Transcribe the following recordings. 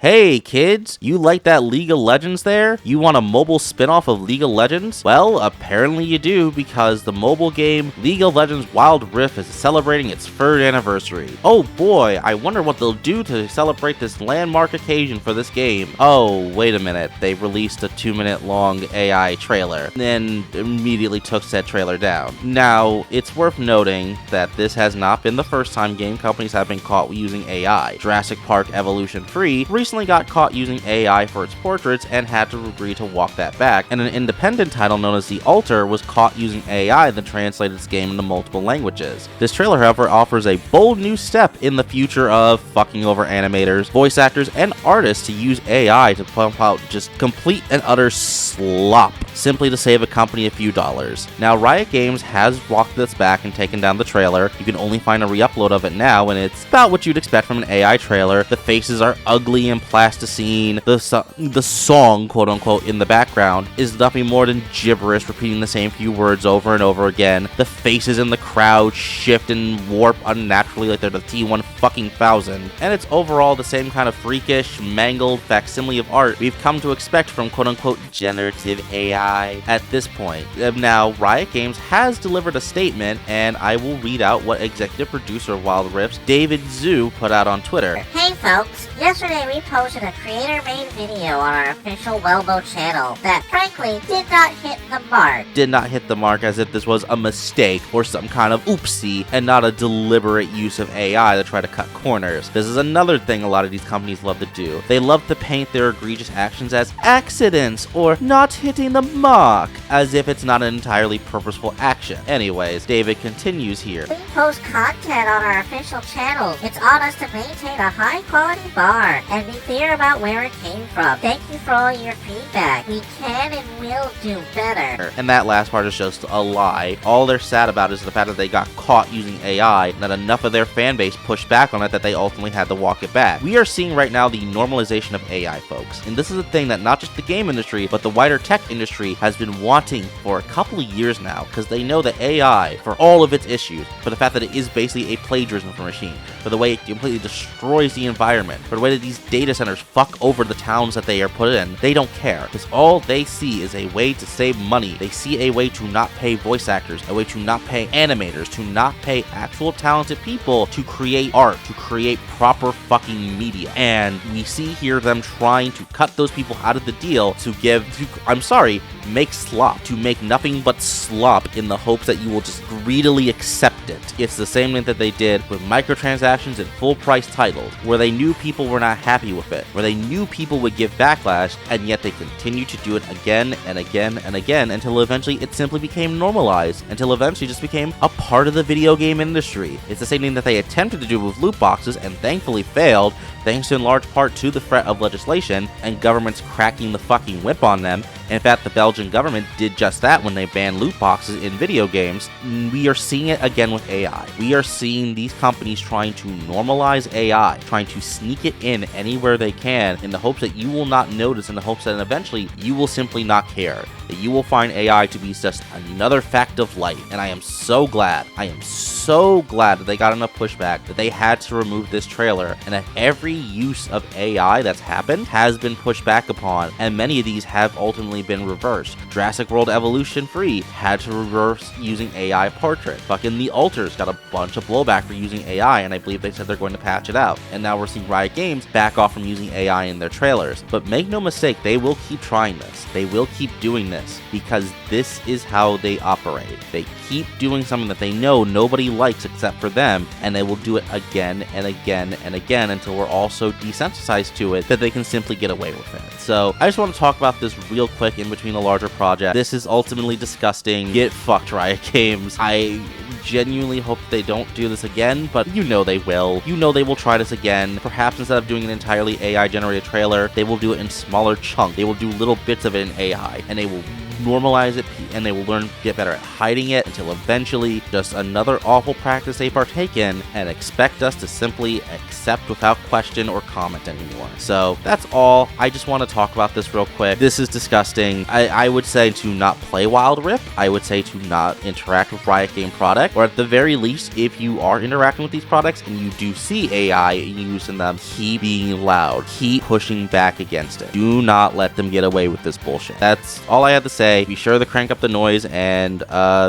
Hey kids, you like that League of Legends there? You want a mobile spin-off of League of Legends? Well, apparently you do, because the mobile game League of Legends Wild Rift is celebrating its 3rd anniversary. Oh boy, I wonder what they'll do to celebrate this landmark occasion for this game. Oh, wait a minute, they released a 2-minute long AI trailer, then immediately took said trailer down. Now, it's worth noting that this has not been the first time game companies have been caught using AI. Jurassic Park Evolution 3 recently got caught using AI for its portraits and had to agree to walk that back, and an independent title known as The Altar was caught using AI that translated its game into multiple languages. This trailer, however, offers a bold new step in the future of fucking over animators, voice actors, and artists to use AI to pump out just complete and utter slop, simply to save a company a few dollars. Now, Riot Games has walked this back and taken down the trailer. You can only find a re-upload of it now, and it's about what you'd expect from an AI trailer. The faces are ugly and plasticine. The song, quote-unquote, in the background is nothing more than gibberish, repeating the same few words over and over again. The faces in the crowd shift and warp unnaturally like they're the T-1000 fucking. And it's overall the same kind of freakish, mangled facsimile of art we've come to expect from quote-unquote generative AI at this point. Now, Riot Games has delivered a statement, and I will read out what executive producer of Wild Rift, David Zhu, put out on Twitter. Hey folks, yesterday we posted a creator-made video on our official Wellbo channel that frankly did not hit the mark. Did not hit the mark, as if this was a mistake or some kind of oopsie and not a deliberate use of AI to try to cut corners. This is another thing a lot of these companies love to do. They love to paint their egregious actions as accidents or not hitting the mark, as if it's not an entirely purposeful action. Anyways, David continues here. We post content on our official channel. It's on us to maintain a high-quality bar and be clear about where it came from. Thank you for all your feedback. We can and will do better. And that last part is just a lie. All they're sad about is the fact that they got caught using AI and that enough of their fan base pushed back on it that they ultimately had to walk it back. We are seeing right now the normalization of AI, folks. And this is a thing that not just the game industry, but the wider tech industry has been wanting for a couple of years now, because they know that AI, for all of its issues, for the fact that it is basically a plagiarism machine, for the way it completely destroys the environment, for the way that these data centers fuck over the towns that they are put in, they don't care, because all they see is a way to save money. They see a way to not pay voice actors, a way to not pay animators, to not pay actual talented people to create art, to create proper fucking media. And we see here them trying to cut those people out of the deal to make slop, to make nothing but slop in the hopes that you will just greedily accept it. It's the same thing that they did with microtransactions and full price titles, where they knew people were not happy with it, where they knew people would give backlash, and yet they continued to do it again and again and again until eventually it simply became normalized, until eventually just became a part of the video game industry. It's the same thing that they attempted to do with loot boxes and thankfully failed, thanks in large part to the threat of legislation and governments cracking the fucking whip on them. In fact, the Belgian government did just that when they banned loot boxes in video games. We are seeing it again with AI. We are seeing these companies trying to normalize AI, trying to sneak it in anywhere they can in the hopes that you will not notice, in the hopes that eventually you will simply not care, that you will find AI to be just another fact of life. And I am so glad that they got enough pushback that they had to remove this trailer, and that every use of AI that's happened has been pushed back upon, and many of these have ultimately been reversed. Jurassic World Evolution 3 had to reverse using AI portrait. Fucking The Altars got a bunch of blowback for using AI, and I believe they said they're going to patch it out. And now we're seeing Riot Games back off from using AI in their trailers. But make no mistake, they will keep trying this. They will keep doing this, because this is how they operate. They keep doing something that they know nobody likes except for them, and they will do it again and again and again until we're all so desensitized to it that they can simply get away with it. So I just want to talk about this real quick in between a larger project. This is ultimately disgusting. Get fucked, Riot Games. I genuinely hope they don't do this again, but you know they will. You know they will try this again. Perhaps instead of doing an entirely AI generated trailer, they will do it in smaller chunks. They will do little bits of it in AI, and they will normalize it, and they will get better at hiding it until eventually just another awful practice they partake in and expect us to simply accept without question or comment anymore. So that's all. I just want to talk about this real quick. This is disgusting. I would say to not play Wild Rift. I would say to not interact with Riot Game product, or at the very least, if you are interacting with these products and you do see AI used in them, keep being loud. Keep pushing back against it. Do not let them get away with this bullshit. That's all I have to say. Be sure to crank up the noise, and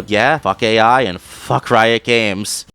yeah, fuck AI and fuck Riot Games.